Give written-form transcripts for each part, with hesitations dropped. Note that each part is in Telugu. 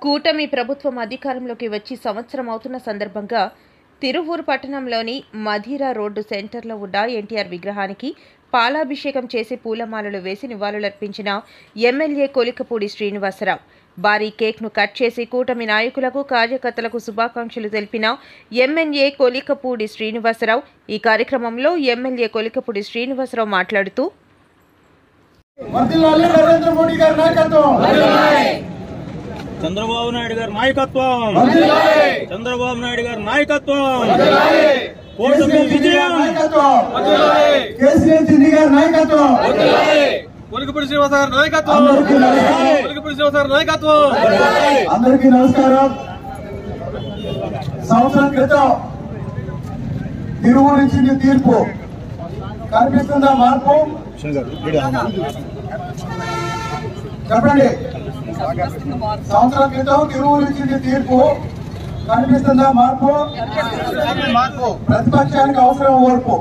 కూటమి ప్రభుత్వం అధికారంలోకి వచ్చి సంవత్సరం అవుతున్న సందర్భంగా తిరువూరు పట్టణంలోని మధిరా రోడ్డు సెంటర్లో ఉన్న ఎన్టీఆర్ విగ్రహానికి పాలాభిషేకం చేసి పూలమాలలు వేసి నివాళులర్పించిన ఎమ్మెల్యే కొలికపూడి శ్రీనివాసరావు భారీ కేక్ను కట్ చేసి కూటమి నాయకులకు కార్యకర్తలకు శుభాకాంక్షలు తెలిపిన ఎమ్మెల్యే కొలికపూడి శ్రీనివాసరావు ఈ కార్యక్రమంలో ఎమ్మెల్యే కొలికపూడి శ్రీనివాసరావు మాట్లాడుతూ చంద్రబాబు నాయుడు గారి నాయకత్వం చంద్రబాబు నాయుడు గారి నాయకత్వం కూటమి విజయం కొలికపూడి శ్రీనివాస గారి నాయకత్వం కొలికపూడి శ్రీనివాస గారి నాయకత్వం. అందరికీ నమస్కారం. సంవత్సరం క్రితం తిరువూరు ఇచ్చింది తీర్పు కనిపిస్తుందా మార్పు చెప్పండి. సంవత్సరం క్రితం తిరువూరు ఇచ్చింది తీర్పు కనిపిస్తుందా మార్పు? ప్రతిపక్షానికి అవసరం ఓర్పు.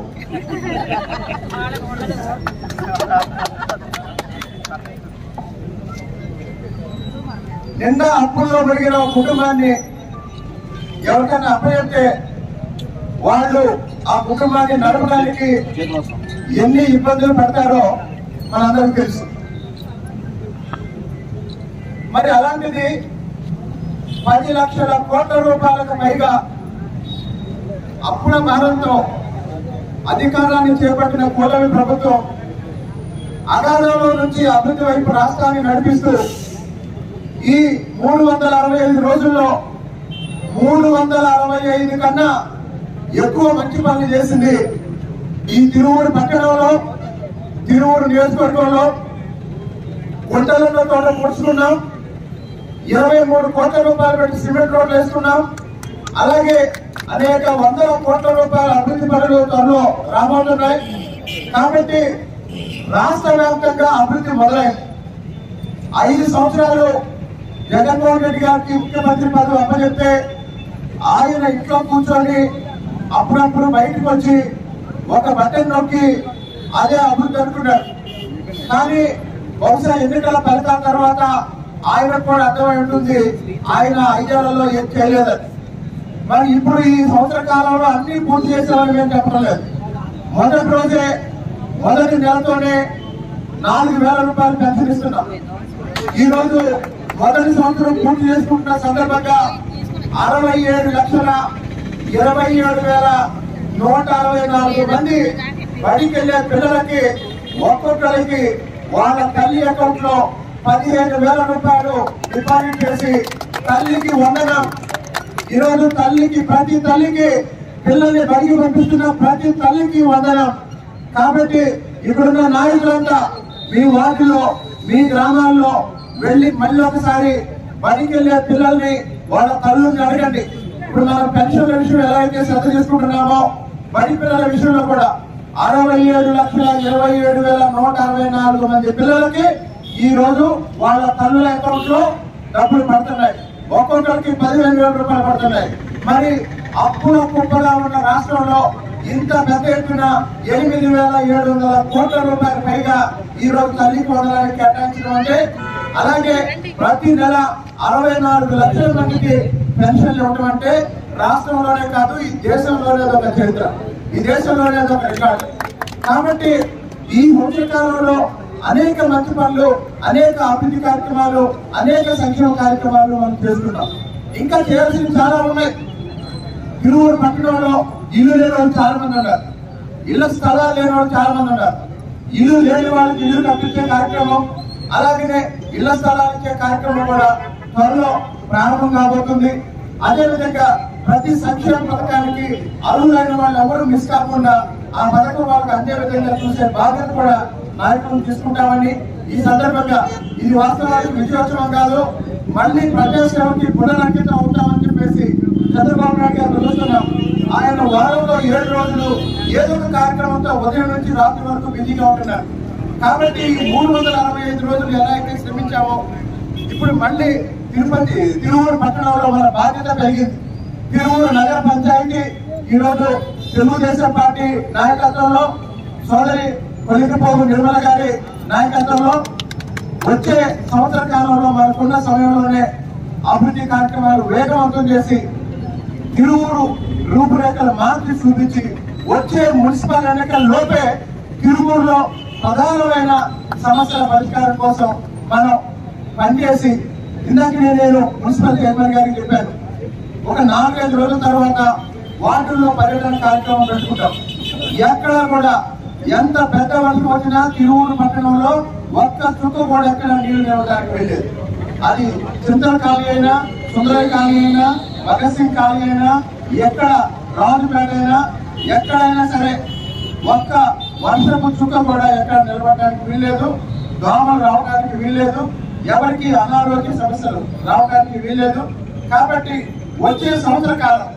నిన్న అప్పుల్లో పెరిగిన కుటుంబాన్ని ఎవరికైనా అప్పచెప్తే వాళ్ళు ఆ కుటుంబాన్ని నడపడానికి ఎన్ని ఇబ్బందులు పడతారో మనందరికీ తెలుసు. మరి అలాంటిది 10 లక్షల కోట్ల రూపాయలకు పైగా అప్పుల భారంతో అధికారాన్ని చేపట్టిన కూటమి ప్రభుత్వం అగాధంలో నుంచి అభివృద్ధి వైపు రాష్ట్రాన్ని నడిపిస్తూ ఈ 365 రోజుల్లో 365 కన్నా ఎక్కువ మంచి పనులు చేసింది ఈ తిరువూరు పట్టణంలో, తిరువూరు నియోజకవర్గంలో. గుంటలలో తోట పొడుచుకున్నాం, 23 కోట్ల రూపాయలు పెట్టి సిమెంట్ రోడ్లు వేసుకున్నాం. అలాగే అనేక వందల కోట్ల రూపాయల అభివృద్ధి పనులు త్వరలో రాబోతున్నాయి. కాబట్టి రాష్ట్ర వ్యాప్తంగా అభివృద్ధి మొదలైంది. 5 సంవత్సరాలు జగన్మోహన్ రెడ్డి గారికి ముఖ్యమంత్రి పదవి అప్పచెప్తే ఆయన ఇంట్లో కూర్చొని అప్పుడప్పుడు బయటకు వచ్చి ఒక బటన్ నొక్కి అదే అభివృద్ధి అనుకున్నాడు. కానీ బహుశా ఎన్నికల ఫలితాల తర్వాత ఆయనకు కూడా అర్థమై ఉంటుంది ఆయన 5 ఏళ్లలో ఏం చేయలేదని. మరి ఇప్పుడు ఈ సంవత్సర కాలంలో అన్ని పూర్తి చేసేవాళ్ళు మేము చెప్పడం లేదు. మొదటి రోజే మొదటి నెలతోనే 4,000 రూపాయలు పెన్షన్ ఇస్తున్నాం. ఈ రోజు మొదటి సంవత్సరం పూర్తి చేసుకుంటున్న సందర్భంగా 67,27,164 మంది బడికి వెళ్లే పిల్లలకి ఒక్కొక్కరికి వాళ్ళ తల్లి అకౌంట్ లో 15,000 రూపాయలు డిపాజిట్ చేసి తల్లికి వందనం. ఈరోజు తల్లికి ప్రతి తల్లికి పిల్లల్ని బడికి పంపిస్తున్న ప్రతి తల్లికి వందనం. కాబట్టి ఇక్కడున్న నాయకులంతా మీ వార్డులో మీ గ్రామాల్లో వెళ్లి మళ్ళీ ఒకసారి బడికి వెళ్లే పిల్లల్ని వాళ్ళ తల్లుల్ని అడగండి. ఇప్పుడు మనం పెన్షన్ల విషయం ఎలా అయితే శ్రద్ధ చేసుకుంటున్నామో బడి పిల్లల విషయంలో కూడా 67,27,164 మంది పిల్లలకి ఈ రోజు వాళ్ళ తల్లుల అకౌంట్ లో డబ్బులు పడుతున్నాయి. ఒక్కొక్కరికి 15,000 రూపాయలు పడుతున్నాయి. మరి అప్పుల కుప్పగా ఉన్న రాష్ట్రంలో ఇంత పెద్ద ఎత్తున 8,700 కోట్ల రూపాయల పైగా ఈ రోజు తల్లికి వందనానికి కేటాయించడం అంటే, అలాగే ప్రతి నెల 64 లక్షల మందికి పెన్షన్లు ఇవ్వడం అంటే రాష్ట్రంలోనే కాదు ఈ దేశంలోనే ఒక చరిత్ర, ఈ దేశంలోనే ఒక రికార్డు. కాబట్టి ఈ సంవత్సర కాలంలో అనేక మంచి పనులు, అనేక అభివృద్ధి కార్యక్రమాలు, అనేక సంక్షేమ కార్యక్రమాలు మనం చేస్తున్నాం. ఇంకా చేయాల్సినవి చాలా ఉన్నాయి. తిరువూరు పట్టణంలో ఇల్లు లేని వాళ్ళు చాలా మంది ఉన్నారు, ఇళ్ల స్థలాలు లేని వాళ్ళు చాలా మంది ఉన్నారు. ఇల్లు లేని వాళ్ళకి ఇల్లు కట్టించే కార్యక్రమం, అలాగనే ఇళ్ల స్థలాలు ఇచ్చే కార్యక్రమం కూడా త్వరలో ప్రారంభం కాబోతుంది. అదేవిధంగా ప్రతి సంక్షేమ పథకానికి అర్హులైన వాళ్ళు ఎవరు మిస్ కాకుండా ఆ పథకం వాళ్ళకి అందే విధంగా చూసే బాధ్యత కూడా నాయకులు తీసుకుంటామని ఈ సందర్భంగా, ఇది వాస్తవానికి విజయోత్సవం కాదు, మళ్ళీ ప్రజాసేవకి పునరంకితం అవుతామని చెప్పేసి చంద్రబాబు నాయుడు గారు పిలుస్తున్నాం. ఆయన వారంలో 7 రోజులు ఏదో ఒక కార్యక్రమంతో ఉదయం నుంచి రాత్రి వరకు బిజీగా ఉంటున్నారు. కాబట్టి ఈ 365 రోజులు ఎలా అయితే శ్రమించామో ఇప్పుడు మళ్ళీ తిరువూరు పట్టణంలో మన బాధ్యత పెరిగింది. తిరువూరు నగర పంచాయతీ ఈరోజు తెలుగుదేశం పార్టీ నాయకత్వంలో సోదరి కొలికపూడి నిర్మల గారి నాయకత్వంలో వచ్చే సంవత్సర కాలంలో మనకున్న సమయంలోనే అభివృద్ధి కార్యక్రమాలు వేగవంతం చేసి తిరువూరు రూపురేఖలు మార్చి చూపించి వచ్చే మున్సిపల్ ఎన్నికల లోపే తిరువూరులో ప్రధానమైన సమస్యల పరిష్కారం కోసం మనం పనిచేసి, ఇందాక నేను మున్సిపల్ చైర్మన్ గారికి చెప్పాను, ఒక 4-5 రోజుల తర్వాత వార్డుల్లో పర్యటన కార్యక్రమం పెట్టుకుంటాం. ఎక్కడ కూడా ఎంత పెద్ద వర్షం వచ్చినా తిరువూరు పట్టణంలో ఒక్క చుక్క కూడా ఎక్కడ నీళ్లు నిలవడానికి వెళ్ళేది. అది చింతల కాలనీ అయినా, సుందరయ్య కాలనీ అయినా, భగత్ సింగ్ కాలనీ అయినా, ఎక్కడ రాజుపేట అయినా, ఎక్కడైనా సరే ఒక్క వర్షపు చుక్క కూడా ఎక్కడ నిలబడడానికి వీల్లేదు, దోమలు రావడానికి వీల్లేదు, ఎవరికి అనారోగ్య సమస్యలు రావడానికి వీల్లేదు. కాబట్టి వచ్చే సంవత్సర కాలం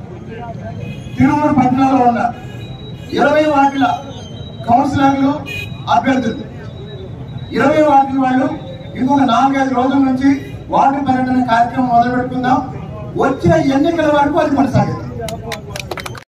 తిరువూరు పట్టణంలో ఉన్న 20 వార్డుల కౌన్సిలర్లు అభ్యర్థులు 20 వార్డుల వాళ్ళు ఇంకొక 4-5 రోజుల నుంచి వార్డు పర్యటన కార్యక్రమం మొదలు పెట్టుకుందాం. వచ్చే ఎన్నికల వరకు అది కొనసాగిద్దాం.